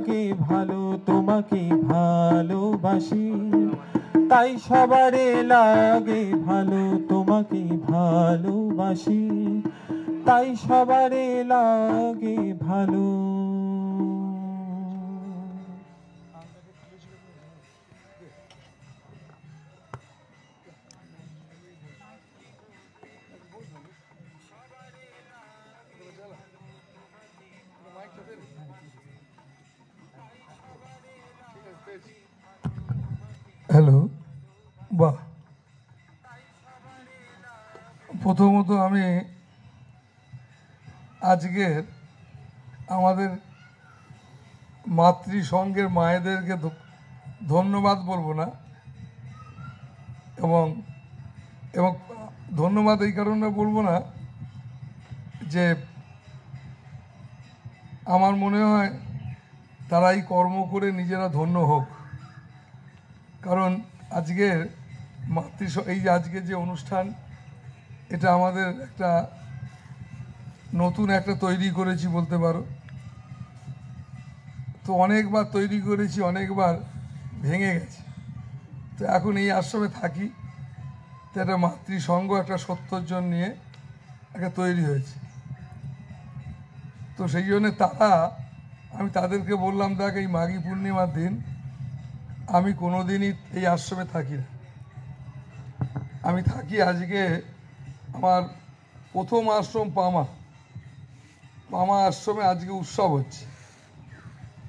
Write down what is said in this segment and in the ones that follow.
লাগে ভালো, তোমাকে ভালোবাসি, তাই সবারে লাগে ভালো, তোমাকে ভালোবাসি, তাই সবারে লাগে ভালো। হ্যালো, বাহ। প্রথমত আমি আজকের আমাদের মাতৃসংঘের মায়েদেরকে ধন্যবাদ বলবো না, এবং এবং ধন্যবাদ এই কারণে বলবো না যে আমার মনে হয় তারা এই কর্ম করে নিজেরা ধন্য হোক। কারণ আজকের এই যে আজকে যে অনুষ্ঠান, এটা আমাদের একটা নতুন একটা তৈরি করেছি বলতে পারো। তো অনেকবার তৈরি করেছি, অনেকবার ভেঙে গেছে। তো এখন এই আশ্রমে থাকি, তো একটা মাতৃসংঘ একটা 70 জন নিয়ে একটা তৈরি হয়েছে। তো সেই জন্যে আমি তাদেরকে বললাম, দেখ এই মাঘী পূর্ণিমার দিন আমি কোনো দিনই এই আশ্রমে থাকি না। আমি থাকি আজকে আমার প্রথম আশ্রম পামা আশ্রমে আজকে উৎসব হচ্ছে।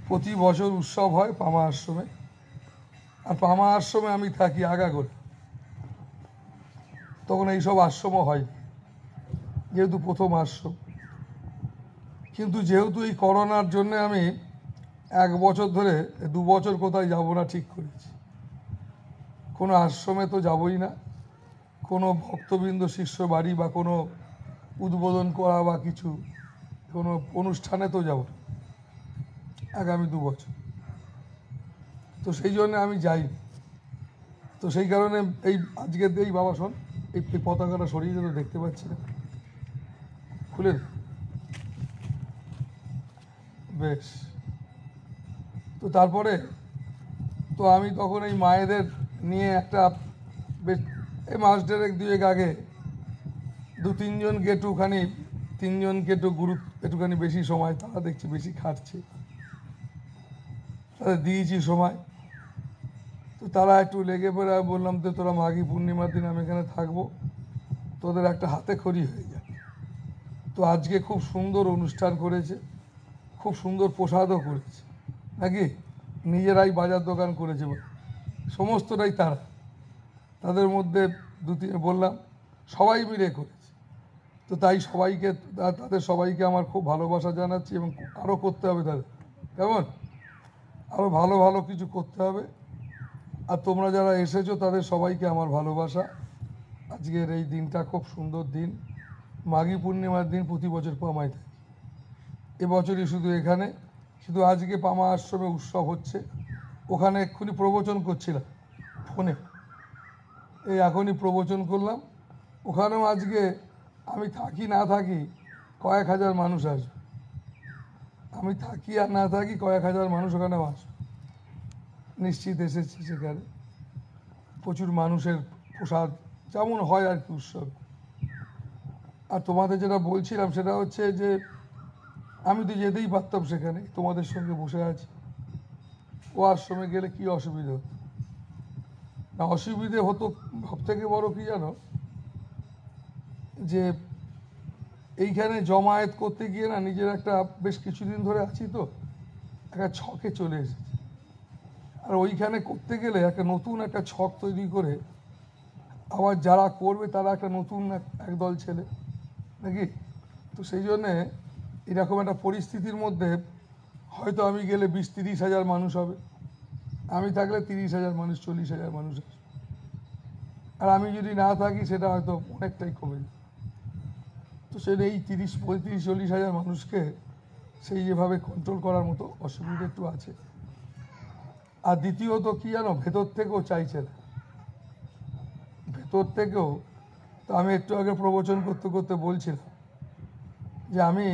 প্রতি বছর উৎসব হয় পামা আশ্রমে, আর পামা আশ্রমে আমি থাকি আগাগোড়া। তখন এইসব আশ্রমও হয়, যেহেতু প্রথম আশ্রম। কিন্তু যেহেতু এই করোনার জন্য আমি 1 বছর ধরে 2 বছর কোথায় যাব না ঠিক করেছি। কোনো আশ্রমে তো যাবই না, কোনো ভক্তবৃন্দ শিষ্য বাড়ি বা কোনো উদ্বোধন করা বা কিছু কোনো অনুষ্ঠানে তো যাব না আগামী 2 বছর। তো সেই জন্য আমি যাই। তো সেই কারণে আজকের এই বাবা শোন, এই পতাকাটা সরিয়ে তো দেখতে পাচ্ছি না, খুলে বেশ। তো তারপরে তো আমি তখন এই মায়েদের নিয়ে একটা বেশ এই মাস 1.5-2 আগে 2-3 জনকে একটুখানি 3 জনকে গ্রুপ একটুখানি বেশি সময়, তারা দেখছি বেশি খাটছে, তাদের দিয়েছি সময়। তো তারা একটু লেগে পড়ে বললাম, তো তোরা মাঘী পূর্ণিমার দিন আমি এখানে থাকবো, তোদের একটা হাতে খড়ি হয়ে যাবে। তো আজকে খুব সুন্দর অনুষ্ঠান করেছে, খুব সুন্দর প্রসাদও করেছে নাকি, নিজেরাই বাজার দোকান করেছে, সমস্তটাই তাদের মধ্যে 2-3 বললাম সবাই মিলে করেছে। তো তাই তাদের সবাইকে আমার খুব ভালোবাসা জানাচ্ছি, এবং আরও করতে হবে তাদের, কেমন আরও ভালো ভালো কিছু করতে হবে। আর তোমরা যারা এসেছো তাদের সবাইকে আমার ভালোবাসা। আজকের এই দিনটা খুব সুন্দর দিন, মাঘী পূর্ণিমার দিন প্রতি বছর পামায় থাকি। এবছরই শুধু এখানে, শুধু আজকে পামা আশ্রমে উৎসব হচ্ছে। ওখানে এক্ষুনি প্রবচন করছিলাম ফোনে, এই এখনই প্রবচন করলাম। ওখানেও আজকে আমি থাকি না থাকি কয়েক হাজার মানুষ আসবে। আমি থাকি আর না থাকি কয়েক হাজার মানুষ ওখানে আসবে, নিশ্চিত এসেছি। সেখানে প্রচুর মানুষের প্রসাদ যেমন হয় আর কি উৎসব। আর তোমাদের যেটা বলছিলাম সেটা হচ্ছে যে আমি তো যেতেই পারতাম সেখানে, তোমাদের সঙ্গে বসে আছি। ও আশ্রমে গেলে কি অসুবিধা হতো না, অসুবিধে হতো সব থেকে বড় কি জানো, যে এইখানে জমায়েত করতে গিয়ে না নিজের একটা বেশ কিছুদিন ধরে আছি তো একটা ছকে চলে এসেছে। আর ওইখানে করতে গেলে একটা নতুন একটা ছক তৈরি করে আবার যারা করবে তারা একটা নতুন একদল ছেলে নাকি। তো সেই জন্যে এরকম একটা পরিস্থিতির মধ্যে হয়তো আমি গেলে 20-30 হাজার মানুষ হবে, আমি থাকলে 30 হাজার মানুষ 40 হাজার মানুষ আসবে। আর আমি যদি না থাকি সেটা হয়তো অনেকটাই কমে যাবে। তো সেটা এই 30-35-40 হাজার মানুষকে সেই যেভাবে কন্ট্রোল করার মতো অসুবিধা একটু আছে। আর দ্বিতীয়ত কি জানো, ভেতর থেকেও চাইছে না, ভেতর থেকেও। তো আমি একটু আগে প্রবচন করতে করতে বলছিলাম যে আমি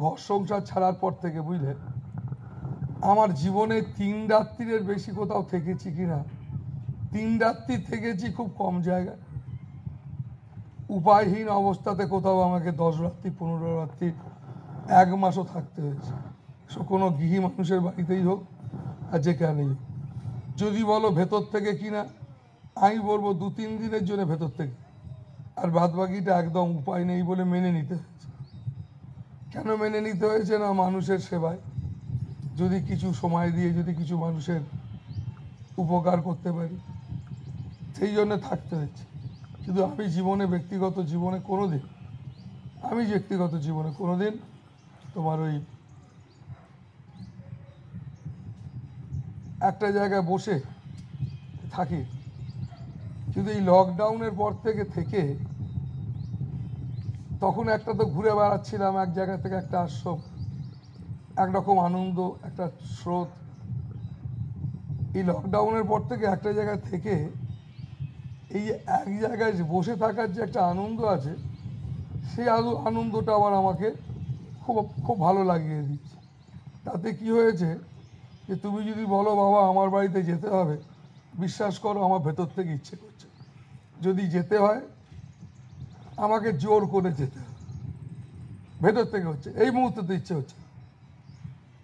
ঘর সংসার ছাড়ার পর থেকে, বুঝলে, আমার জীবনে 3 রাত্রির বেশি কোথাও থেকেছি কিনা, 3 রাত্রি থেকেছি খুব কম জায়গায়। উপায়হীন অবস্থাতে কোথাও আমাকে 10 রাত্রি 15 রাত্রি 1 মাসও থাকতে হয়েছে, সে কোনো গৃহী মানুষের বাড়িতেই হোক আর যেখানেই হোক। যদি বলো ভেতর থেকে কিনা, আমি বলবো 2-3 দিনের জন্য ভেতর থেকে, আর বাদবাকিটা একদম উপায় নেই বলে মেনে নিতে হয়েছে। কেন মেনে নিতে হয়েছে? না, মানুষের সেবায় যদি কিছু সময় দিয়ে যদি কিছু মানুষের উপকার করতে পারি, সেই জন্য থাকতে হয়েছে। কিন্তু আমি ব্যক্তিগত জীবনে কোনোদিন তোমার ওই একটা জায়গায় বসে থাকি। কিন্তু এই লকডাউনের পর থেকে তখন একটা তো ঘুরে বেড়াচ্ছিলাম এক জায়গা থেকে একটা আশ্রম, একরকম আনন্দ, একটা স্রোত। এই লকডাউনের পর থেকে একটা জায়গা থেকে এই এক জায়গায় বসে থাকার যে একটা আনন্দ আছে, সেই আনন্দটা আবার আমাকে খুব খুব ভালো লাগিয়ে দিচ্ছে। তাতে কি হয়েছে যে তুমি যদি বলো বাবা আমার বাড়িতে যেতে হবে, বিশ্বাস করো আমার ভেতর থেকে ইচ্ছে করছে। যদি যেতে হয় আমাকে জোর করে যেতে হবে, ভেতর থেকে হচ্ছে, এই মুহূর্তে ইচ্ছে হচ্ছে।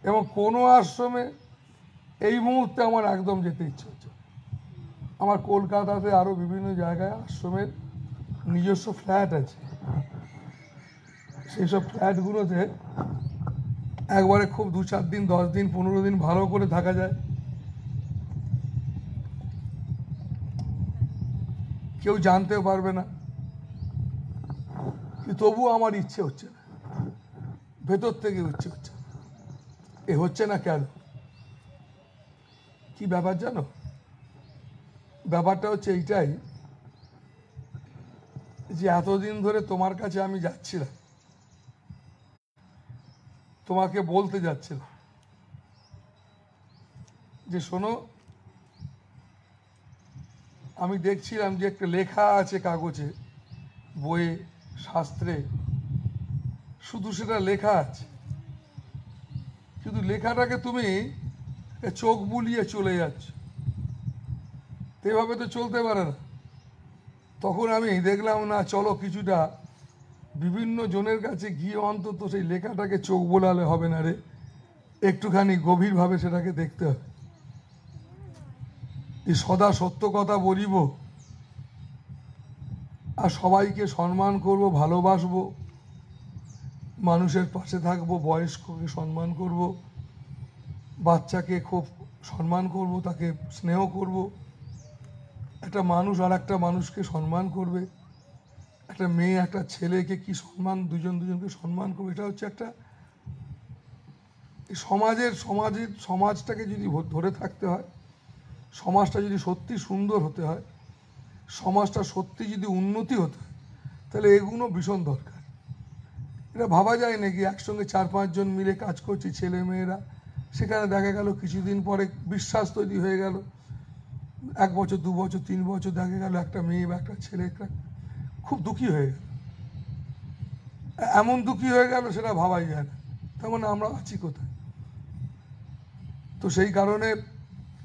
এবং কোনো আশ্রমে এই মুহূর্তে আমার একদম যেতে ইচ্ছে হচ্ছে। আমার কলকাতাতে আরও বিভিন্ন জায়গায় আশ্রমের নিজস্ব ফ্ল্যাট আছে, সেই সব ফ্ল্যাটগুলোতে একবারে খুব 2-4 দিন 10 দিন 15 দিন ভালো করে থাকা যায়। কেউ জানতেও পারবে না, কিন্তু তবুও আমার ইচ্ছে হচ্ছে না, ভেতর থেকে ইচ্ছে হচ্ছে। এ হচ্ছে না কেন? কি ব্যাপার জানো? ব্যাপারটা হচ্ছে এইটাই যে এতদিন ধরে তোমার কাছে আমি যাচ্ছিলাম, তোমাকে বলতে যাচ্ছিলাম যে শোনো, আমি দেখছিলাম যে একটা লেখা আছে কাগজে, বইয়ে, শাস্ত্রে, শুধু সেটা লেখা আছে, কিন্তু লেখাটাকে তুমি চোখ বুলিয়ে চলে যাচ্ছ। এভাবে তো চলতে পারে না। তখন আমি দেখলাম না, চলো কিছুটা বিভিন্ন জনের কাছে গিয়ে অন্তত সেই লেখাটাকে চোখ বোলালে হবে না রে, একটুখানি গভীরভাবে সেটাকে দেখতে হবে। এই সদা সত্য কথা বলিব, আর সবাইকে সম্মান করব, ভালোবাসবো, মানুষের পাশে থাকবো, বয়স্ককে সম্মান করব, বাচ্চাকে খুব সম্মান করব, তাকে স্নেহ করব। একটা মানুষ আর একটা মানুষকে সম্মান করবে, একটা মেয়ে একটা ছেলেকে কি সম্মান, দুজনকে সম্মান করবে। এটা হচ্ছে একটা সমাজটাকে যদি ধরে থাকতে হয়, সমাজটা যদি সত্যি সুন্দর হতে হয়, সমাজটা সত্যি যদি উন্নতি হতে হয়, তাহলে এগুলো ভীষণ দরকার। এটা ভাবা যায় নাকি একসঙ্গে 4-5 জন মিলে কাজ করছি, ছেলে মেয়েরা, সেখানে দেখা গেল কিছুদিন পরে বিশ্বাস তৈরি হয়ে গেল, 1 বছর 2 বছর 3 বছর দেখা গেল একটা মেয়ে বা একটা ছেলে খুব দুঃখী হয়ে গেল, এমন দুঃখী হয়ে গেল সেটা ভাবাই যায় না। তার মানে আমরা আছি কোথায়? তো সেই কারণে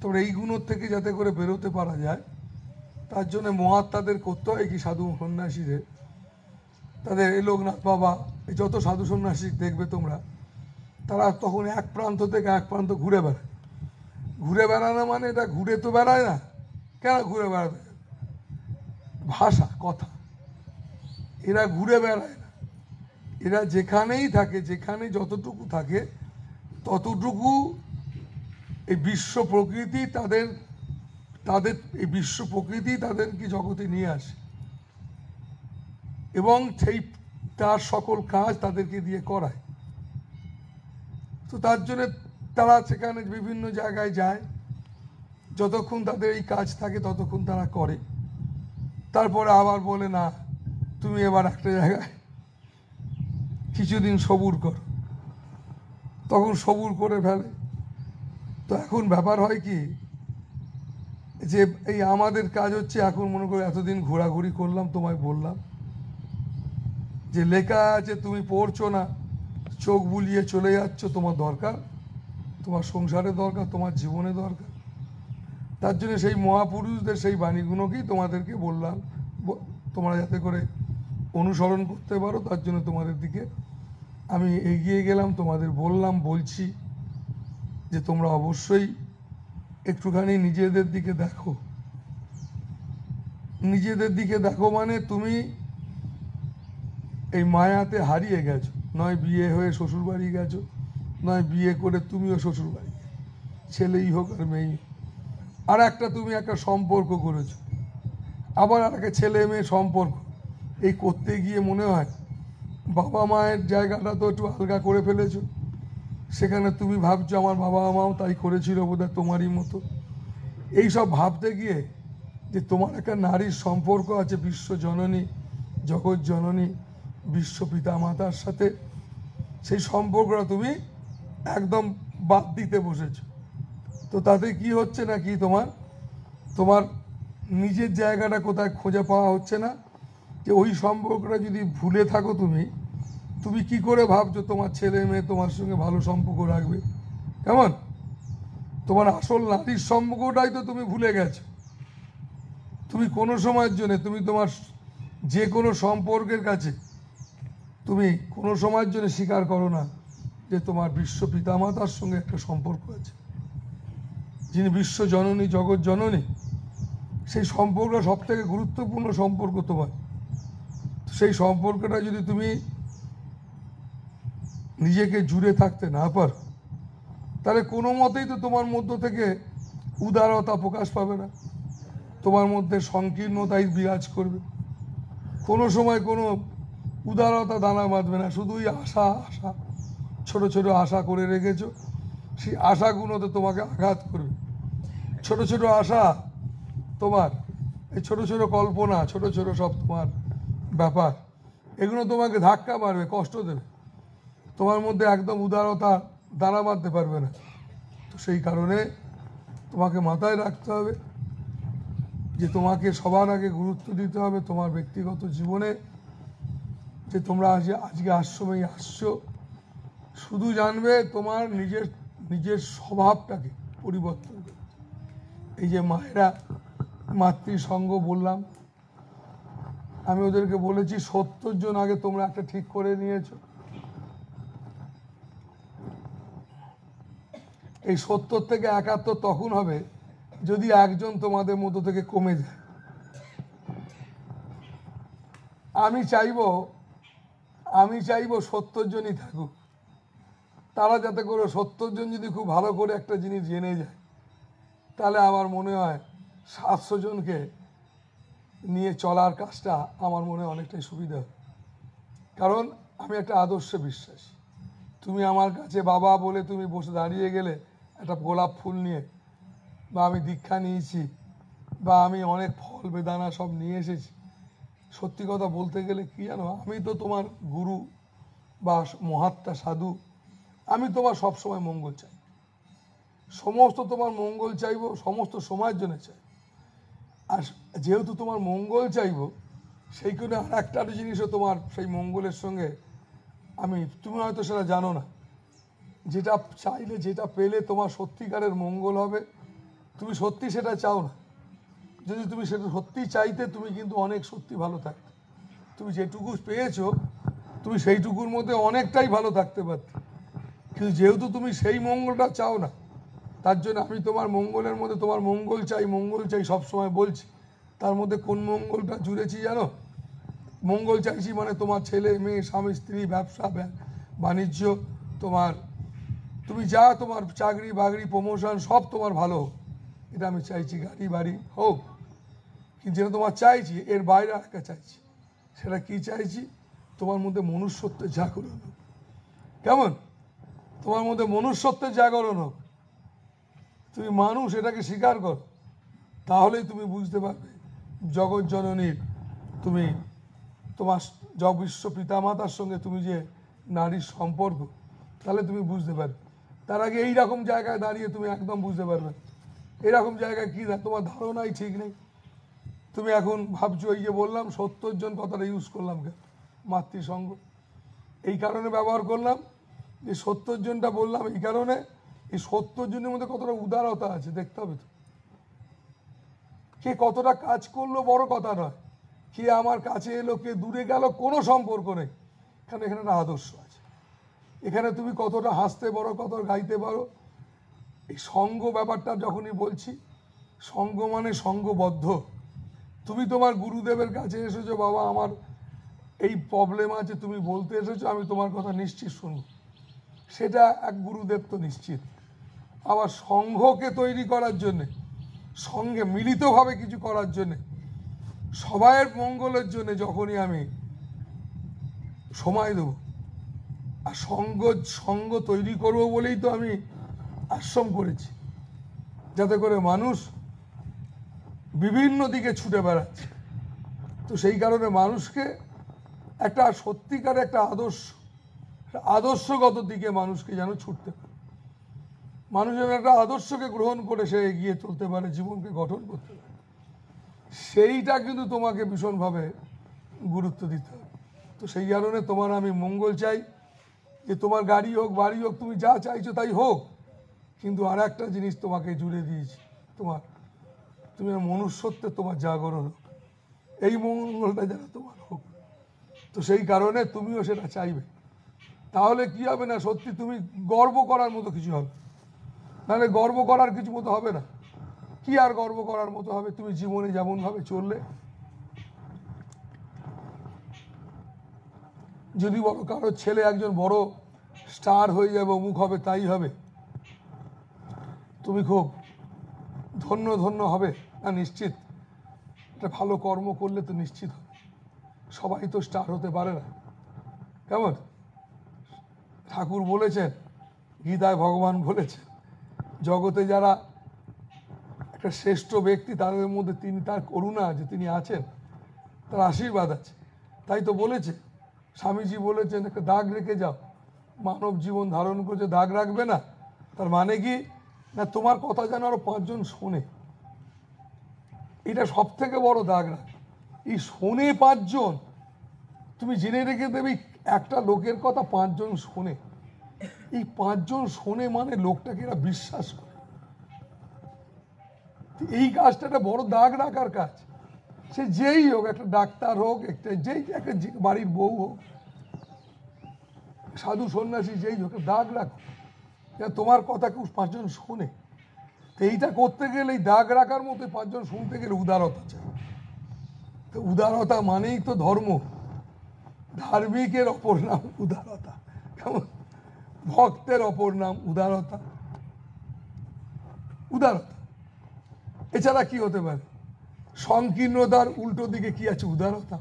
তোর এইগুলোর থেকে যাতে করে বেরোতে পারা যায়, তার জন্য মহাত্মাদের করতে হয় কি, সাধু সন্ন্যাসীদের, তাদের এই লোকনাথ বাবা, এই যত সাধু সন্ন্যাসী দেখবে তোমরা, তারা তখন এক প্রান্ত থেকে এক প্রান্ত ঘুরে বেড়ায়। ঘুরে বেড়ানো মানে এটা ঘুরে তো বেড়ায় না, কেন ঘুরে বেড়াবে? ভাষা, কথা, এরা ঘুরে বেড়ায় না। এরা যেখানেই থাকে, যেখানে যতটুকু থাকে ততটুকু এই বিশ্ব প্রকৃতি এই বিশ্ব প্রকৃতি তাদেরকে জগতে নিয়ে আসে, এবং তার সকল কাজ তাদেরকে দিয়ে করায়। তো তার জন্য তারা সেখানে বিভিন্ন জায়গায় যায়, যতক্ষণ তাদের এই কাজ থাকে ততক্ষণ তারা করে। তারপরে আবার বলে না, তুমি এবার একটা জায়গায় কিছুদিন সবুর করো, তখন সবুর করে ফেলে। তো এখন ব্যাপার হয় কি, যে এই আমাদের কাজ হচ্ছে, এখন মনে করো এতদিন ঘোরাঘুরি করলাম, তোমায় বললাম যে লেখা আছে তুমি পড়ছো না, চোখ বুলিয়ে চলে যাচ্ছ, তোমার দরকার তোমার সংসারে দরকার, তোমার জীবনে দরকার। তার জন্য সেই মহাপুরুষদের সেই বাণীগুলোকেই তোমাদেরকে বললাম, তোমরা যাতে করে অনুসরণ করতে পারো, তার জন্য তোমাদের দিকে আমি এগিয়ে গেলাম, তোমাদের বললাম, বলছি যে তোমরা অবশ্যই একটুখানি নিজেদের দিকে দেখো। নিজেদের দিকে দেখো মানে তুমি এই মায়াতে হারিয়ে গেছো, নয় বিয়ে হয়ে শ্বশুরবাড়ি গেছো, নয় বিয়ে করে তুমিও শ্বশুরবাড়ি, ছেলেই হোক আর মেয়েই। আর একটা তুমি একটা সম্পর্ক করেছো, আবার আর একটা ছেলে মেয়ে সম্পর্ক, এই করতে গিয়ে মনে হয় বাবা মায়ের জায়গাটা তো একটু আলগা করে ফেলেছো। সেখানে তুমি ভাবছো আমার বাবা মাও তাই করেছিল বোধহয় তোমারই মতো। এইসব ভাবতে গিয়ে যে তোমার একটা নারীর সম্পর্ক আছে বিশ্ব জননী, জগৎ জননী, বিশ্ব পিতা মাতার সাথে, সেই সম্পর্কটা তুমি একদম বাদ দিতে বসেছ। তো তাতে কি হচ্ছে না কি, তোমার নিজের জায়গাটা কোথায় খুঁজে পাওয়া হচ্ছে না। যে ওই সম্পর্কটা যদি ভুলে থাকো তুমি কি করে ভাবছো তোমার ছেলে মেয়ে তোমার সঙ্গে ভালো সম্পর্ক রাখবে? কেমন তোমার আসল নারীর সম্পর্কটাই তো তুমি ভুলে গেছো। তুমি কোনো সময়ের জন্য তুমি তোমার যে কোনো সম্পর্কের কাছে তুমি কোনো সময়ের জন্য স্বীকার করো না যে তোমার বিশ্ব পিতামাতার সঙ্গে একটা সম্পর্ক আছে, যিনি বিশ্ব জননী, জগৎ জননী। সেই সম্পর্কটা সব থেকে গুরুত্বপূর্ণ সম্পর্ক তোমার। সেই সম্পর্কটা যদি তুমি নিজেকে জুড়ে থাকতে না পারো, তাহলে কোনো মতেই তো তোমার মধ্য থেকে উদারতা প্রকাশ পাবে না, তোমার মধ্যে সংকীর্ণতাই বিরাজ করবে। কোনো সময় কোনো উদারতা দানা বাঁধবে না, শুধুই আশা আশা, ছোট ছোট আশা করে রেখেছো, সেই আশাগুলোতে তোমাকে আঘাত করবে। ছোট ছোট আশা তোমার, এই ছোট ছোট কল্পনা, ছোট ছোট সব তোমার ব্যাপার, এগুলো তোমাকে ধাক্কা মারবে, কষ্ট দেবে, তোমার মধ্যে একদম উদারতা দানা বাঁধতে পারবে না। তো সেই কারণে তোমাকে মাথায় রাখতে হবে যে তোমাকে সবার আগে গুরুত্ব দিতে হবে তোমার ব্যক্তিগত জীবনে। যে তোমরা আজকে আশ্রমেই আসছো, শুধু জানবে তোমার নিজের স্বভাবটাকে পরিবর্তন করতে। এই যে মায়েরা মাতৃসঙ্গ বললাম, আমি ওদেরকে বলেছি 70 জন আগে তোমরা একটা ঠিক করে নিয়েছো। এই 70 থেকে 71 তখন হবে যদি একজন তোমাদের মধ্য থেকে কমে যায়। আমি চাইবো 70 জনই থাকুক, তারা যাতে করে 70 জন যদি খুব ভালো করে একটা জিনিস জেনে যায়, তাহলে আমার মনে হয় 700 জনকে নিয়ে চলার কাজটা আমার মনে হয় অনেকটাই সুবিধা হবে। কারণ আমি একটা আদর্শে বিশ্বাসী। তুমি আমার কাছে বাবা বলে তুমি বসে দাঁড়িয়ে গেলে একটা গোলাপ ফুল নিয়ে, বা আমি দীক্ষা নিয়েছি, বা আমি অনেক ফল বেদানা সব নিয়ে এসেছি, সত্যি কথা বলতে গেলে কি জানো, আমি তো তোমার গুরু বা মহাত্মা সাধু, আমি তোমার সবসময় মঙ্গল চাই, সমস্ত তোমার মঙ্গল চাইবো, সমস্ত সময়ের জন্য চাই। আর যেহেতু তোমার মঙ্গল চাইবো, সেই কারণে আর একটা জিনিসও তোমার সেই মঙ্গলের সঙ্গে তুমি হয়তো সেটা জানো না, যেটা চাইলে, যেটা পেলে তোমার সত্যিকারের মঙ্গল হবে, তুমি সত্যি সেটা চাও না। যদি তুমি সেটা সত্যি চাইতে, তুমি কিন্তু অনেক সত্যি ভালো থাকতে। তুমি যেটুকু পেয়েছো, তুমি সেইটুকুর মধ্যে অনেকটাই ভালো থাকতে পারতে। কিন্তু যেহেতু তুমি সেই মঙ্গলটা চাও না, তার জন্য আমি তোমার মঙ্গলের মধ্যে তোমার মঙ্গল চাই সবসময় বলছি। তার মধ্যে কোন মঙ্গলটা জুড়েছি জানো? মঙ্গল চাইছি মানে তোমার ছেলে মেয়ে, স্বামী স্ত্রী, ব্যবসা বাণিজ্য, তুমি যা তোমার চাকরি বাকরি প্রমোশন সব তোমার ভালো হোক, এটা আমি চাইছি। গাড়ি বাড়ি হোক, কিন্তু যেটা তোমার চাইছি এর বাইরে একটা চাইছি। সেটা কি চাইছি? তোমার মধ্যে মনুষ্যত্বের জাগরণ হোক। কেমন? তোমার মধ্যে মনুষ্যত্বের জাগরণ হোক, তুমি মানুষ এটাকে স্বীকার করো, তাহলেই তুমি বুঝতে পারবে জগৎ জননীর, তোমার বিশ্ব পিতামাতার সঙ্গে তুমি যে নারীর সম্পর্ক, তাহলে তুমি বুঝতে পারবে। তার আগে এইরকম জায়গায় দাঁড়িয়ে তুমি একদম বুঝতে পারবে। এরকম জায়গায় কি তোমার ধারণাই ঠিক নেই। তুমি এখন ভাবছো, এই যে বললাম 70 জন কথাটা ইউজ করলাম কেন? মাতৃসঙ্গ এই কারণে ব্যবহার করলাম যে 70 জনটা বললাম এই কারণে, এই 70 জনের মধ্যে কতটা উদারতা আছে দেখতে হবে তো। কে কতটা কাজ করলো বড় কথা নয়, কে আমার কাছে এলো কে দূরে গেল কোনো সম্পর্ক নেই। এখানে এখানে একটা আদর্শ আছে। এখানে তুমি কতটা হাসতে পারো, কতটা গাইতে পারো। এই সঙ্গ ব্যাপারটা যখনই বলছি, সঙ্গ মানে সঙ্গবদ্ধ। তুমি তোমার গুরুদেবের কাছে এসেছো, বাবা আমার এই প্রবলেম আছে, তুমি বলতে এসেছো, আমি তোমার কথা নিশ্চিত শুনব, সেটা এক গুরুদেব তো নিশ্চিত। আবার সংঘকে তৈরি করার জন্যে, সঙ্গে মিলিতভাবে কিছু করার জন্যে, সবাইয়ের মঙ্গলের জন্যে যখনই আমি সময় দেব, আর সঙ্গ তৈরি করব বলেই তো আমি আশ্রম করেছি, যাতে করে মানুষ বিভিন্ন দিকে ছুটে বেড়াচ্ছে। তো সেই কারণে মানুষকে একটা সত্যিকার একটা আদর্শগত দিকে মানুষকে যেন ছুটতে পারে, মানুষ যেন একটা আদর্শকে গ্রহণ করে সে এগিয়ে চলতে পারে, জীবনকে গঠন করতে পারে। সেইটা কিন্তু তোমাকে ভীষণভাবে গুরুত্ব দিতে হবে। তো সেই কারণে তোমার আমি মঙ্গল চাই, যে তোমার গাড়ি হোক বাড়ি হোক, তুমি যা চাইছো তাই হোক, কিন্তু আর একটা জিনিস তোমাকে জুড়ে দিয়েছি, তুমি মনুষ্যত্বে তোমার জাগরণ হোক, এই মঙ্গলটা যেন তোমার হোক। তো সেই কারণে তুমিও সেটা চাইবে, তাহলে কি হবে না, সত্যি তুমি গর্ব করার মতো কিছু হবে, নাহলে গর্ব করার কিছু মতো হবে না। কি আর গর্ব করার মতো হবে? তুমি জীবনে যেমনভাবে চললে, যদি বলো কারো ছেলে একজন বড় স্টার হয়ে যাবে, অমুক হবে, তাই হবে, তুমি খুব ধন্য ধন্য হবে না? নিশ্চিত একটা ভালো কর্ম করলে তো নিশ্চিত হবে। সবাই তো স্টার হতে পারে না, কেমন? ঠাকুর বলেছেন, গীতায় ভগবান বলেছেন, জগতে যারা একটা শ্রেষ্ঠ ব্যক্তি, তাদের মধ্যে তিনি, তার করুণা আছে, তিনি আছেন, তার আশীর্বাদ আছে। তাই তো বলেছে, স্বামীজি বলেছেন, একটা দাগ রেখে যাও, মানব জীবন ধারণ করছে, দাগ রাখবে না। তার মানে কি না, তোমার কথা যেন আরো 5 জন শোনে, এটা সব থেকে বড় দাগ রাখ। এই শোনে 5 জন, তুমি জেনে রেখে দেবে, একটা লোকের কথা 5 জন শোনে, এই 5 জন শোনে মানে লোকটাকে এরা বিশ্বাস করে। এই কাজটা একটা বড় দাগ রাখার কাজ। সে যেই হোক, একটা ডাক্তার হোক, একটা বাড়ির বউ হোক, সাধু সন্ন্যাসী যেই হোক, দাগ রাখো, তোমার কথা কেউ 5 জন শোনে। তো এইটা করতে গেলে, এই দাগ রাখার মতো 5 জন শুনতে গেলে উদারতা চাই। তো উদারতা মানেই তো ধর্ম, ধার্মিকের অপর নাম উদারতা, কেমন? ভক্তের অপর নাম উদারতা। উদারতা এছাড়া কি হতে পারে? সংকীর্ণতার উল্টো দিকে কি আছে? উদারতা।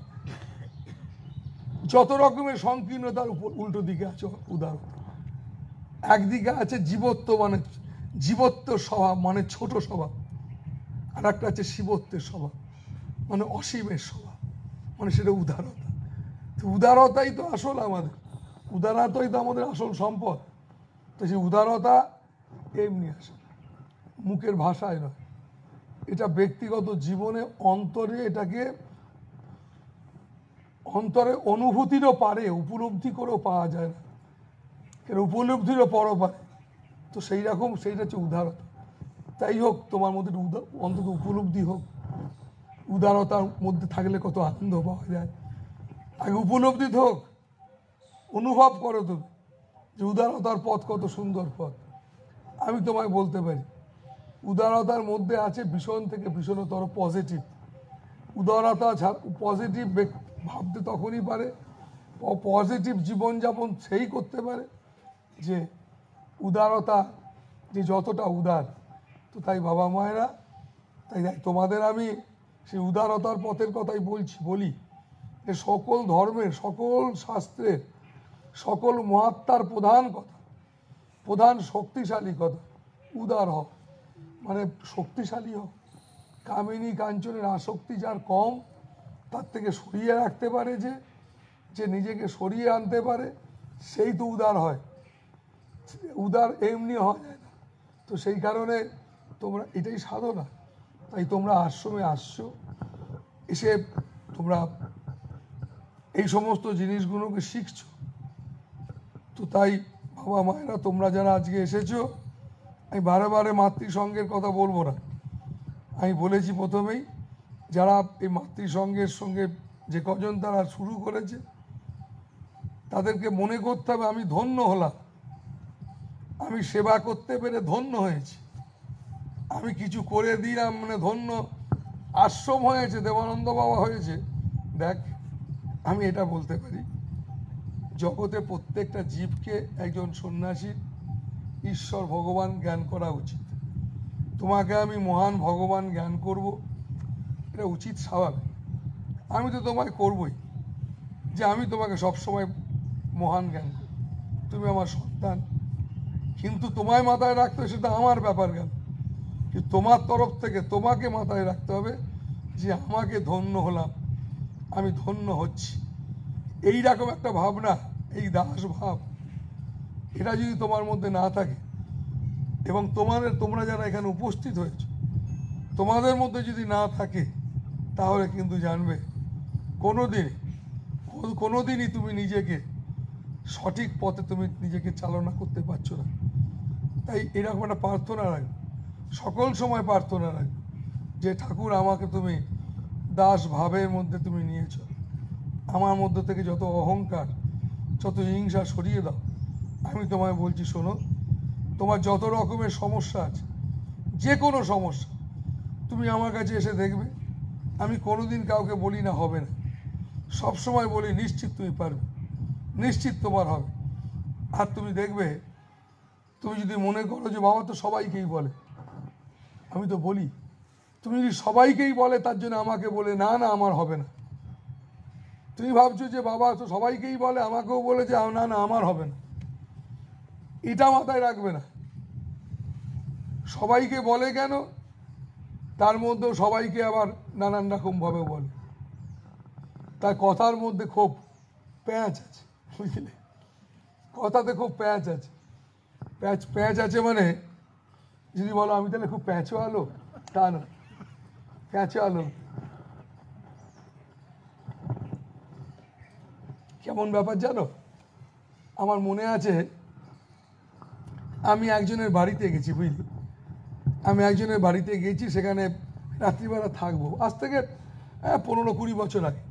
যত রকমের সংকীর্ণতার উপর উল্টো দিকে আছে উদারতা। একদিকে আছে জীবত্ব, মানে জীবত্ব স্বভাব, মানে ছোট স্বভাব, আর একটা আছে শিবত্বের স্বভাব, মানে অসীমের স্বভাব, মানে সেটা উদারতা। উদারতাই তো আসল আমাদের, উদারতাই তো আমাদের আসল সম্পদ। তো সেই উদারতা এমনি আসে, মুখের ভাষায় নয়, এটা ব্যক্তিগত জীবনে অন্তরে, এটাকে অন্তরে অনুভূতিরও পারে, উপলব্ধি করেও পাওয়া যায় না, কেন উপলব্ধিরও পরও পারে। তো সেই রকম, সেইটা হচ্ছে উদারতা। তাই হোক, তোমার মধ্যে অন্তত উপলব্ধি হোক। উদারতার মধ্যে থাকলে কত আনন্দ পাওয়া যায়, আগে উপলব্ধি হোক, অনুভব করো তুমি যে উদারতার পথ কত সুন্দর পথ। আমি তোমায় বলতে পারি, উদারতার মধ্যে আছে ভীষণ থেকে ভীষণতর পজিটিভ। উদারতা ছাড়া পজিটিভ ভাবতে তখনই পারে, পজিটিভ জীবনযাপন সেই করতে পারে যে উদারতা, যে যতটা উদার। তো তাই বাবা মায়েরা, তাই তোমাদের আমি সেই উদারতার পথের কথাই বলি যে সকল ধর্মের, সকল শাস্ত্রের, সকল মহাত্মার প্রধান কথা, প্রধান শক্তিশালী কথা, উদার হও, মানে শক্তিশালী হোক। কামিনী কাঞ্চনের আসক্তি যার কম, তার থেকে সরিয়ে রাখতে পারে, যে নিজেকে সরিয়ে আনতে পারে, সেই তো উদার হয়। উদার এমনি হয় যায় না। তো সেই কারণে তোমরা, এটাই সাধনা। তাই তোমরা আশ্রমে আসছো, এসে তোমরা এই সমস্ত জিনিসগুলোকে শিখছো। তো তাই বাবা মায়েরা, তোমরা যারা আজকে এসেছো, আমি বারে বারে মাতৃসংঘের কথা বলবো না, আমি বলেছি প্রথমেই যারা এই মাতৃসংঘের সঙ্গে যে কজন তারা শুরু করেছে তাদেরকে মনে করতে হবে আমি ধন্য হলাম, আমি সেবা করতে পেরে ধন্য হয়েছি, আমি কিছু করে দিলাম মানে ধন্য। আশ্রম হয়েছে, দেবানন্দ বাবা হয়েছে। দেখ, আমি এটা বলতে পারি, জগতে প্রত্যেকটা জীবকে একজন সন্ন্যাসীর ঈশ্বর ভগবান জ্ঞান করা উচিত। তোমাকে আমি মহান ভগবান জ্ঞান করব, এটা উচিত, স্বাভাবিক। আমি তো তোমায় করবই, যে আমি তোমাকে সবসময় মহান জ্ঞান করব, তুমি আমার সন্তান। কিন্তু তোমায় মাথায় রাখতে হবে, সেটা আমার ব্যাপার গেল, যে তোমার তরফ থেকে তোমাকে মাথায় রাখতে হবে যে আমাকে ধন্য হলাম, আমি ধন্য হচ্ছি। এইরকম একটা ভাবনা, এই দাস ভাব, এটা যদি তোমার মধ্যে না থাকে এবং তোমরা যারা এখানে উপস্থিত হয়েছ তোমাদের মধ্যে যদি না থাকে, তাহলে কিন্তু জানবে কোনোদিনই তুমি নিজেকে সঠিক পথে তুমি নিজেকে চালনা করতে পারছো না। তাই এরকম একটা প্রার্থনা রাখবে, সকল সময় প্রার্থনা রাখবে যে ঠাকুর আমাকে তুমি দাস ভাবের মধ্যে তুমি নিয়েছ, আমার মধ্যে থেকে যত অহংকার যত হিংসা সরিয়ে দাও। আমি তোমায় বলছি, শোনো, তোমার যত রকমের সমস্যা আছে, যে কোনো সমস্যা তুমি আমার কাছে এসে দেখবে, আমি কোনোদিন কাউকে বলি না হবে না, সব সময় বলি নিশ্চিত তুমি পারবে, নিশ্চিত তোমার হবে। আর তুমি দেখবে, তুমি যদি মনে করো যে বাবা তো সবাইকেই বলে, আমি তো বলি, তুমি যদি সবাইকেই বলে তার জন্য আমাকে বলে না না আমার হবে না, তুমি ভাবছো যে বাবা তো সবাইকেই বলে আমাকেও বলে যে না না আমার হবে না, এটা মাথায় রাখবে না। সবাইকে বলে কেন, তার মধ্যেও সবাইকে আবার নানান রকমভাবে বলে, তার কথার মধ্যে খুব প্যাঁচ আছে, বুঝলে, কথাতে খুব প্যাঁচ আছে। প্যাঁচ আছে মানে যদি বলো আমি তাহলে খুব প্যাঁচও আলো, তা না, প্যাঁচও আলো কেমন ব্যাপার জানো। আমার মনে আছে, আমি একজনের বাড়িতে গেছি, বুঝলি, আমি একজনের বাড়িতে গেছি, সেখানে রাত্রিবেলা থাকবো, আজ থেকে 15-20 বছর আগে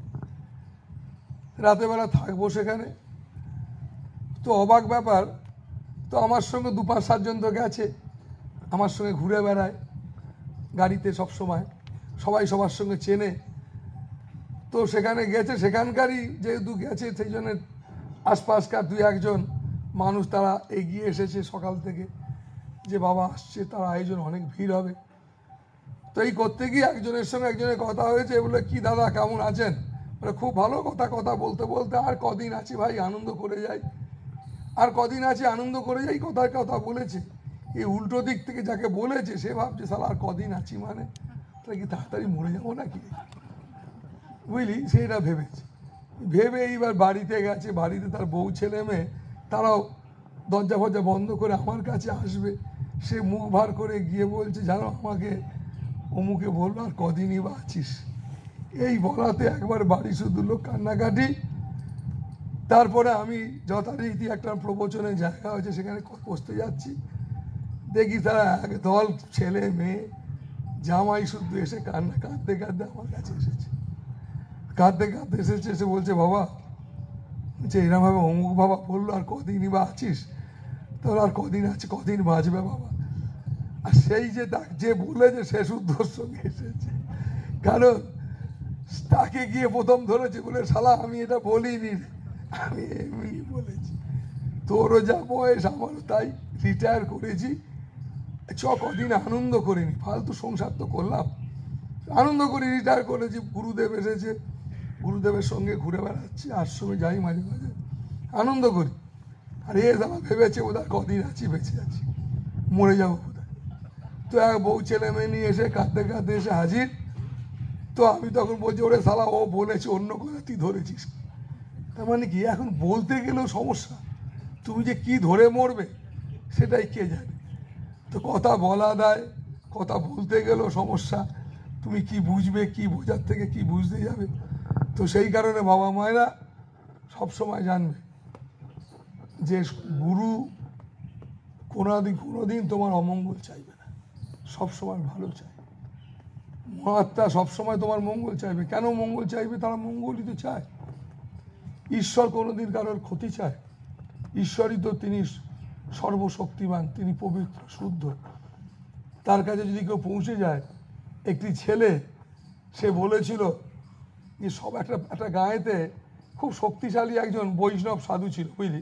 রাতেরবেলা থাকবো সেখানে। তো অবাক ব্যাপার, তো আমার সঙ্গে 2-5-7 জন তো গেছে, আমার সঙ্গে ঘুরে বেড়ায় গাড়িতে সব সময়, সবাই সবার সঙ্গে চেনে। তো সেখানে গেছে, সেখানকারই যেহেতু গেছে সেই জন্য আশপাশকার 2-1 জন মানুষ তারা এগিয়ে এসেছে সকাল থেকে, যে বাবা আসছে, তার আয়োজন অনেক ভিড় হবে। তো এই করতে গিয়ে একজনের সঙ্গে একজনের কথা হয়েছে, বলে কি দাদা কেমন আছেন, বলে খুব ভালো। কথা বলতে বলতে আর কদিন আছি ভাই, আনন্দ করে যাই, আর কদিন আছে আনন্দ করে যাই, কথা বলেছে। এই উল্টো দিক থেকে যাকে বলেছে সে ভাবছে সালা আর কদিন আছি মানে তাহলে কি তাড়াতাড়ি মরে যাবো নাকি, বুঝলি, সেটা ভেবেছে। ভেবে এইবার বাড়িতে গেছে, বাড়িতে তার বউ ছেলে মেয়ে তারাও দরজা ফরজা বন্ধ করে আমার কাছে আসবে। সে মুখ ভার করে গিয়ে বলছে, জানো আমাকে অমুকে বললো আর কদিনই বা আছিস। এই বলাতে একবার বাড়ি শুধু লোক কান্নাকাটি। তারপরে আমি যথারীতি একটা প্রবচনের জায়গা হয়েছে সেখানে বসতে যাচ্ছি, দেখি তারা একদল ছেলে মেয়ে জামাই শুদ্ধ এসে কাঁদতে কাঁদতে আমার কাছে এসেছে, এসে বলছে বাবা, যে এরমভাবে অমুক বাবা বললো আর কদিনই বা আছিস, তোর আর কদিন আছে, কদিন বাঁচবে বাবা। আর সেই যে বলেছে সে শুদ্ধর সঙ্গে এসেছে, কারণ তাকে গিয়ে প্রথম ধরেছে বলে শালা আমি এটা বলিনি, আমি এমনি বলেছি, তোরও যা বয়স আমারও তাই, রিটায়ার করেছি, কদিন আনন্দ করিনি, ফালতু সংসার তো করলাম, আনন্দ করি, রিটায়ার করেছি, গুরুদেব এসেছে, গুরুদেবের সঙ্গে ঘুরে বেড়াচ্ছি, আশ্রমে যাই মাঝে মাঝে, আনন্দ করি। আর এ দাদা ভেবেছে বোধহয় কদিন আছি, বেঁচে আছি, মরে যাবো বোধহয়। তো এক বউ ছেলে মেয়ে নিয়ে এসে কাঁদতে কাঁদতে এসে হাজির। তো আমি তখন বলছি, ওরে শালা ও বলেছে অন্য কথা তুই ধরেছিস, তার মানে কি এখন বলতে গেলেও সমস্যা, তুমি যে কি ধরে মরবে সেটাই কে জানে। তো কথা বলা দেয়, কথা বলতে গেলেও সমস্যা, তুমি কি বুঝবে, কি বোঝার থেকে কি বুঝতে যাবে। তো সেই কারণে বাবা মায়েরা সবসময় জানবে যে গুরু কোনোদিন তোমার অমঙ্গল চাইবে না, সবসময় ভালো চাই। মহাত্মা সবসময় তোমার মঙ্গল চাইবে। কেন মঙ্গল চাইবে? তারা মঙ্গলই তো চায়। ঈশ্বর কোনোদিন কারোর ক্ষতি চায়? ঈশ্বরই তো, তিনি সর্বশক্তিমান, তিনি পবিত্র শুদ্ধ। তার কাছে যদি কেউ পৌঁছে যায়, একটি ছেলে সে বলেছিল যে সব একটা গাঁয়েতে খুব শক্তিশালী একজন বৈষ্ণব সাধু ছিল, বুঝলি,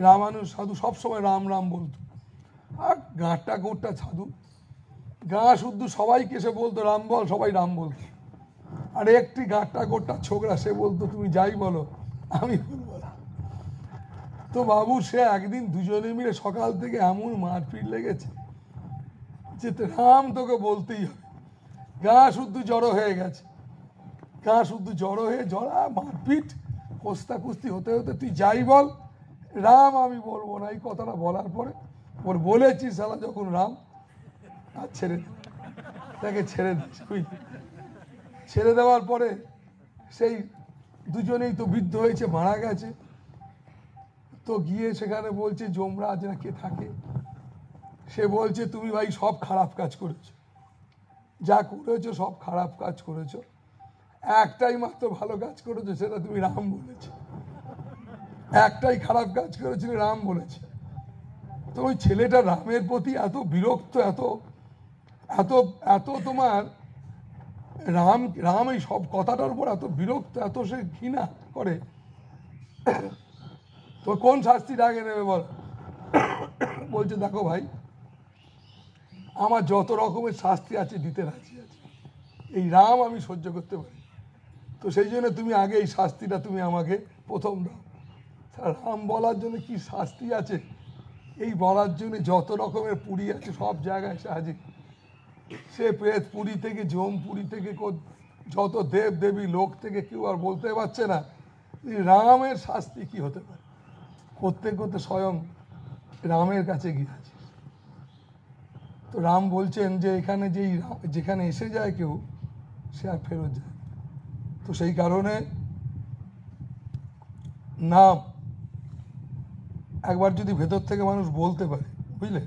রামানুজ সাধু, সবসময় রাম রাম বলতো। আর গাঁটটা গোটটা সাধু, গাঁ শুদ্ধ সবাইকে সে বলতো রাম বল, সবাই রাম বলতো। আর একটি গাঁটটা গোটটা ছোকরা, সে বলতো তুমি যাই বলো আমি বলবো না। তো বাবু সে একদিন দুজনে মিলে সকাল থেকে এমন মারপিট লেগেছে যে রাম তোকে বলতেই হবে। গা শুদ্ধ জড়ো হয়ে গেছে, গা শুদ্ধ জড়ো হয়ে জড়া মারপিট কস্তাকুস্তি হতে হতে তুই যাই বল রাম আমি বলবো না। এই কথাটা বলার পরে ওর বলেছিস সালা যখন রাম, আর ছেড়ে দে, তাকে ছেড়ে দিস, বুঝলি। ছেড়ে দেওয়ার পরে সেই দুজনেই তো বৃদ্ধ হয়েছে, মারা গেছে। তো গিয়ে সেখানে বলছে যমরাজ না কে থাকে, সে বলছে তুমি ভাই সব খারাপ কাজ করেছো, যা করেছো সব খারাপ কাজ করেছো, একটাই মাত্র ভালো কাজ করেছো, সেটা তুমি রাম বলেছো। একটাই খারাপ কাজ করেছিলে, রাম বলেছে। তো ওই ছেলেটা রামের প্রতি এত বিরক্ত, এত এত এত তোমার রাম রাম এই সব কথাটার উপর এত বিরক্ত, এত সে ঘৃণা করে। তো কোন শাস্তিটা আগে নেবে বল? বলছে দেখো ভাই, আমার যত রকমের শাস্তি আছে দিতে রাজি আছে, এই রাম আমি সহ্য করতে পারি। তো সেই জন্য তুমি আগে এই শাস্তিটা তুমি আমাকে প্রথম দাও। রাম বলার জন্য কি শাস্তি আছে, এই বলার জন্য যত রকমের পুরী আছে সব জায়গায় সে হাজির। সে প্রেত পুরী থেকে, জম পুরী থেকে, যত দেব দেবী লোক থেকে কেউ আর বলতে পারছে না রামের শাস্তি কি হতে পারে। করতে করতে স্বয়ং রামের কাছে গিয়েছে। তো রাম বলছেন যে এখানে যেখানে এসে যায় কেউ, সে আর ফেরত যায়। তো সেই কারণে নাম একবার যদি ভেতর থেকে মানুষ বলতে পারে, বুঝলে,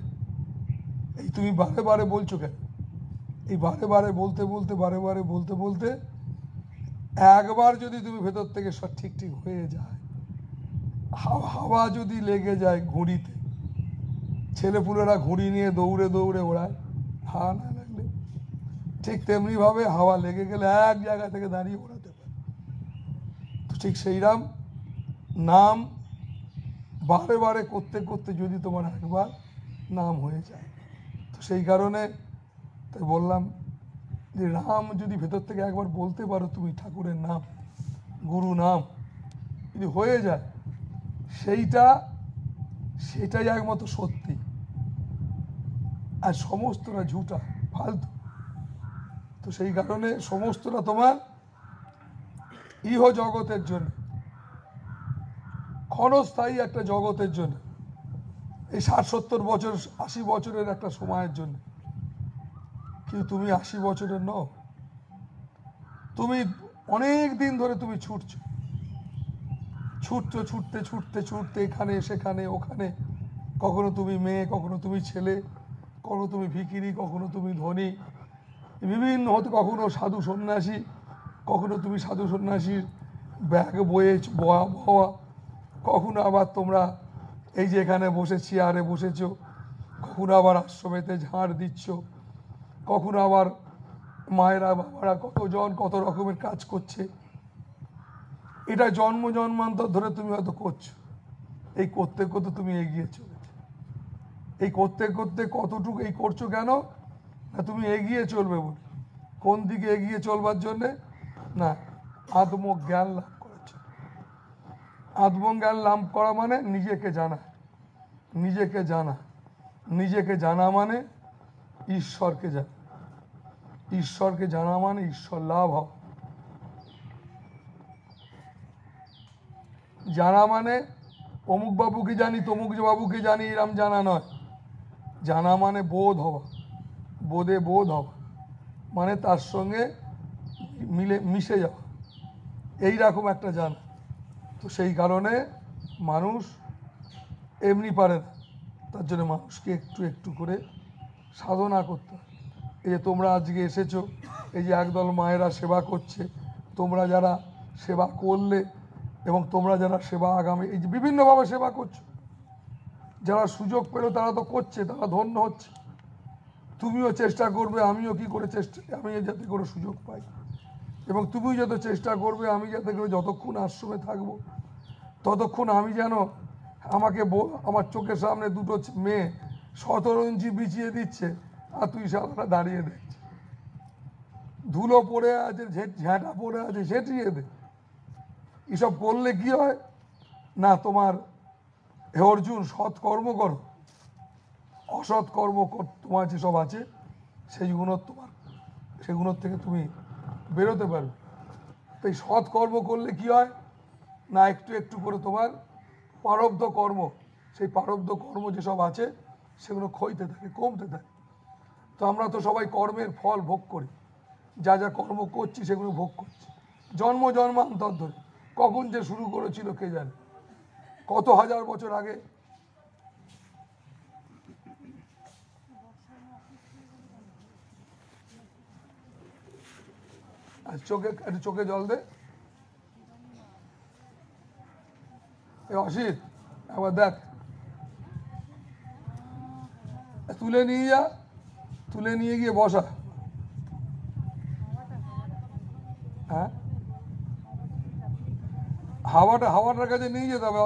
এই তুমি বারে বারে বলছো কেন, এই বারে বারে বলতে বলতে, বারে বারে বলতে বলতে একবার যদি তুমি ভেতর থেকে সব ঠিক ঠিক হয়ে যায়, হাওয়া যদি লেগে যায় ঘুড়িতে, ছেলেপুলেরা ঘুড়ি নিয়ে দৌড়ে দৌড়ে ওড়ায়, হাওয়া না লাগলে, ঠিক তেমনিভাবে হাওয়া লেগে গেলে এক জায়গা থেকে দাঁড়িয়ে ওড়াতে পারে। তো ঠিক সেইরাম নাম বারে বারে করতে করতে যদি তোমার একবার নাম হয়ে যায়, তো সেই কারণে তাই বললাম যে রাম যদি ভেতর থেকে একবার বলতে পারো তুমি ঠাকুরের নাম, গুরু নাম যদি হয়ে যায়, সেটাই একমাত্র সত্যি, আর সমস্তটা ঝুটা ফালতু। তো সেই কারণে সমস্তটা তোমার ইহ জগতের জন্য, ক্ষণস্থায়ী একটা জগতের জন্য, এই 60-70 বছর 80 বছরের একটা সময়ের জন্য। কিন্তু তুমি 80 বছরের নও, তুমি অনেক দিন ধরে তুমি ছুটছো, ছুটতে ছুটতে ছুটতে এখানে সেখানে ওখানে, কখনো তুমি মেয়ে, কখনো তুমি ছেলে, কখনো তুমি ভিখিরি, কখনো তুমি ধনী, বিভিন্ন হতে, কখনো সাধু সন্ন্যাসী, কখনো তুমি সাধু সন্ন্যাসীর ব্যাগ বয়ে বওয়া, কখনো আবার তোমরা এই যে এখানে বসে চেয়ারে বসেছো, কখনো আবার আশ্রমেতে ঝাড় দিচ্ছ, কখনো আবার মায়েরা বাবারা কতজন কত রকমের কাজ করছে। এটা জন্ম জন্মান্তর ধরে তুমি হয়তো করছো, এই করতে করতে তুমি এগিয়ে চলেছো। এই করতে করতে কতটুকু এই করছো কেন না, তুমি এগিয়ে চলবে বলে। কোন দিকে এগিয়ে চলবার জন্যে না, আত্মজ্ঞান লাভ করার জন্য। আত্মজ্ঞান লাভ করা মানে নিজেকে জানা, নিজেকে জানা, নিজেকে জানা মানে ঈশ্বরকে জানা, ঈশ্বরকে জানা মানে ঈশ্বর লাভ হওয়া। জানা মানে অমুক বাবুকে জানি, তমুক বাবুকে জানি, এরম জানা নয়। জানা মানে বোধ হওয়া, বোধে বোধ হওয়া মানে তার সঙ্গে মিশে যাওয়া, এইরকম একটা জানা। তো সেই কারণে মানুষ এমনি পারে না, তার জন্য মানুষকে একটু একটু করে সাধনা করতে হয়। এই যে তোমরা আজকে এসেছো, এই যে একদল মায়েরা সেবা করছে, তোমরা যারা সেবা করলে এবং তোমরা যারা সেবা আগামী এই যে বিভিন্নভাবে সেবা করছো, যারা সুযোগ পেলো তারা তো করছে, তারা ধন্য হচ্ছে। তুমিও চেষ্টা করবে, আমিও কি করে আমি যাতে করে সুযোগ পাই, এবং তুমিও যাতে চেষ্টা করবে আমি যাতে করে যতক্ষণ আশ্রমে থাকবো ততক্ষণ আমি যেন আমার চোখের সামনে দুটো মেয়ে 17 ইঞ্চি বিছিয়ে দিচ্ছে আর তুই সারাটা দাঁড়িয়ে দেখছিস, ধুলো পড়ে আছে, ঝ্যাঁটা পড়ে আছে, ঝেঁটিয়ে দে। এসব করলে কি হয় না, তোমার হে অর্জুন সৎ কর্ম করো, অসৎ কর্ম তোমার যেসব আছে সেগুলোর থেকে তুমি বেরোতে পারবে। তো এই সৎ কর্ম করলে কি হয় না, একটু একটু করে তোমার প্রারব্ধ কর্ম, সেই প্রারব্ধ কর্ম যেসব আছে সেগুলো ক্ষয়তে থাকে, কমতে থাকে। তো আমরা তো সবাই কর্মের ফল ভোগ করি, যা যা কর্ম করছি সেগুলো ভোগ করছি জন্মান্তর ধরে। কখন যে শুরু করেছিল কে জানে, কত হাজার বছর আগে। আর চোখে জল দে। অসিত একবার দেখ, তুলে নিয়ে গিয়ে বসা। হ্যাঁ, হাওয়াটার কাছে নিয়ে যেতে হবে।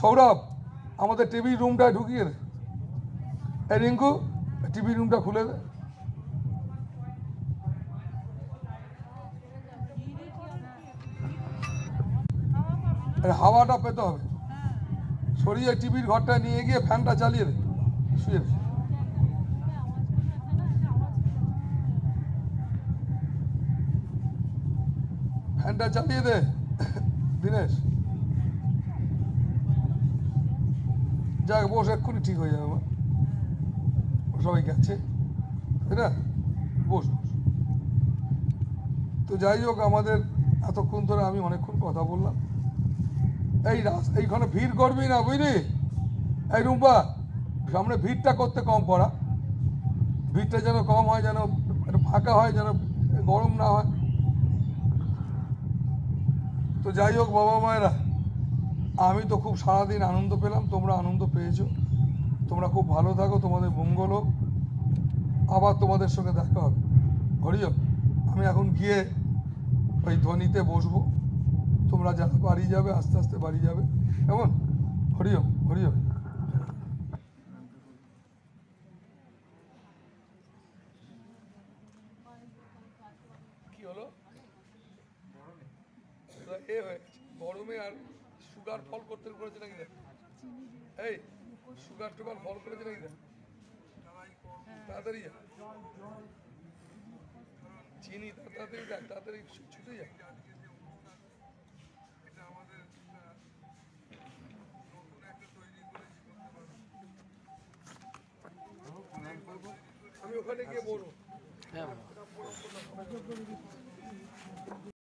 সৌরভ, আমাদের টিভি রুমটায় ঢুকিয়ে দে। এই রিঙ্কু, টিভি রুমটা খুলে দে। হাওয়াটা পেতে হবে, সরিয়ে টিভির ঘরটা নিয়ে গিয়ে ফ্যানটা চালিয়ে দে, শুয়ে দে। ফ্যানটা চালিয়ে দে দিনেশ। যাক, বস, এক্ষুনি ঠিক হয়ে যাবে। আমার সবাই গেছে, তাই না? বস। তো যাই হোক, আমাদের এতক্ষণ ধরে আমি অনেকক্ষণ কথা বললাম। এইখানে ভিড় করবি না, বুঝলি? এই রুম্পা, সামনে ভিড়টা করতে কম করা, ভিড়টা যেন কম হয়, যেন ফাঁকা হয়, যেন গরম না হয়। তো যাই হোক বাবা মায়েরা, আমি তো খুব সারাদিন আনন্দ পেলাম, তোমরা আনন্দ পেয়েছো, তোমরা খুব ভালো থাকো, তোমাদের মঙ্গল হোক। আবার তোমাদের সঙ্গে দেখা হবে। হরিও, আমি এখন গিয়ে ওই ধ্বনিতে বসবো, তোমরা যা বাড়ি যাবে, আস্তে আস্তে বাড়ি যাবে, কেমন? হরিও হরিও। কি হলো? এ হয়ে গরমে আর সুগার ফল করতে করেছে নাকি? এই সুগার টুগার ফল করেছে নাকি? তাড়াতাড়ি যা, চিনি তাড়াতাড়ি দেখ, তাড়াতাড়ি ছুটে যা। আমি ওখানে গিয়ে বলবো।